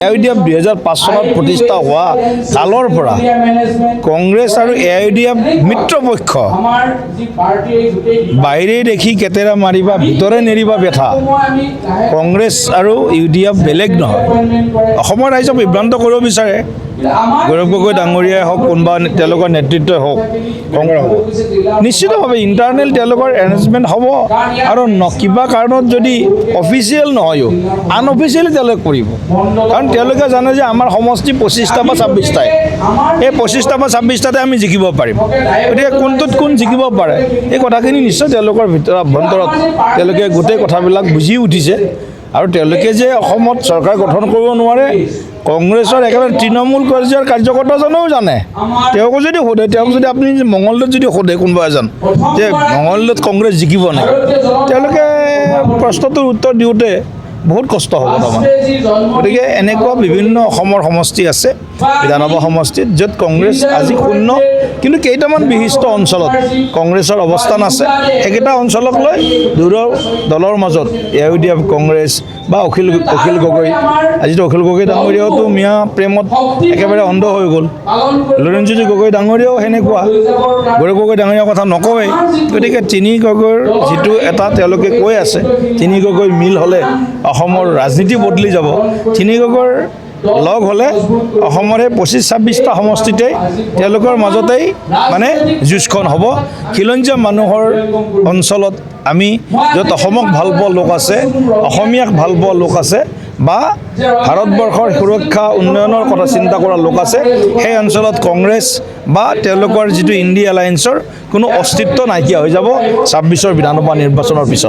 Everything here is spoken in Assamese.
AIUDF 2005 চনত প্ৰতিষ্ঠা হোৱা কালৰ পৰা কংগ্ৰেছ আৰু AIUDF মিত্ৰপক্ষ বাহিৰে দেখি কেতেৰা মাৰিবা ভিতৰে নেৰিবা বেঠা কংগ্ৰেছ আৰু UDF বেলেগ নহয় অসমৰ ৰাইজক বিভ্ৰান্ত কৰিব বিচাৰে গৌৰৱ গগৈ ডাঙৰীয়াই হওক কোনোবা তেওঁলোকৰ নেতৃত্বই হওক নিশ্চিতভাৱে ইণ্টাৰনেল তেওঁলোকৰ এৰেঞ্জমেণ্ট হ'ব আৰু কিবা কাৰণত যদি অফিচিয়েল নহয়ও আনঅফিচিয়েলি তেওঁলোকে কৰিব কাৰণ তেওঁলোকে জানে যে আমাৰ সমষ্টি 25টা বা 26টাই এই 25টা বা 26টাতে আমি জিকিব পাৰিম গতিকে কোনটোত কোন জিকিব পাৰে এই কথাখিনি নিশ্চয় তেওঁলোকৰ ভিতৰত অভ্যন্তৰত তেওঁলোকে গোটেই কথাবিলাক বুজি উঠিছে আৰু তেওঁলোকে যে অসমত চৰকাৰ গঠন কৰিব নোৱাৰে কংগ্ৰেছৰ একেবাৰে তৃণমূল পৰ্যায়ৰ কাৰ্যকৰ্তাজনেও জানে তেওঁকো যদি সোধে তেওঁক যদি আপুনি মঙলদৈত যদি সোধে কোনোবা এজন যে মঙলদৈত কংগ্ৰেছ জিকিব নাই তেওঁলোকে প্ৰশ্নটোৰ উত্তৰ দিওঁতে বহুত কষ্ট হ'ব তাৰমানে গতিকে এনেকুৱা বিভিন্ন অসমৰ সমষ্টি আছে বিধানসভা সমষ্টিত য'ত কংগ্ৰেছ আজি শূন্য কিন্তু কেইটামান বিশিষ্ট অঞ্চলত কংগ্ৰেছৰ অৱস্থান আছে একেটা অঞ্চলক লৈ দুটা দলৰ মাজত AIUDF কংগ্ৰেছ বা অখিল গগৈ আজিতো অখিল গগৈ ডাঙৰীয়াওতো মিয়া প্ৰেমত একেবাৰে অন্ধ হৈ গ'ল লৰেণজ্যোতি গগৈ ডাঙৰীয়াও সেনেকুৱা গৌৰৱ গগৈ ডাঙৰীয়াৰ কথা নকওঁৱেই গতিকে তিনি গগৈৰ যিটো এটা তেওঁলোকে কৈ আছে তিনি গগৈ মিল হ'লে অসমৰ ৰাজনীতি বদলি যাব তিনি গগৈৰ লগ হ'লে অসমৰ 25-26টা সমষ্টিতেই তেওঁলোকৰ মাজতেই মানে যুঁজখন হ'ব খিলঞ্জীয়া মানুহৰ অঞ্চলত আমি য'ত অসমক ভাল পোৱা লোক আছে অসমীয়াক ভাল পোৱা লোক আছে বা ভাৰতবৰ্ষৰ সুৰক্ষা উন্নয়নৰ কথা চিন্তা কৰা লোক আছে সেই অঞ্চলত কংগ্ৰেছ বা তেওঁলোকৰ যিটো ইণ্ডিয়া এলায়েন্সৰ কোনো অস্তিত্ব নাইকিয়া হৈ যাব 26ৰ বিধানসভা নিৰ্বাচনৰ পিছত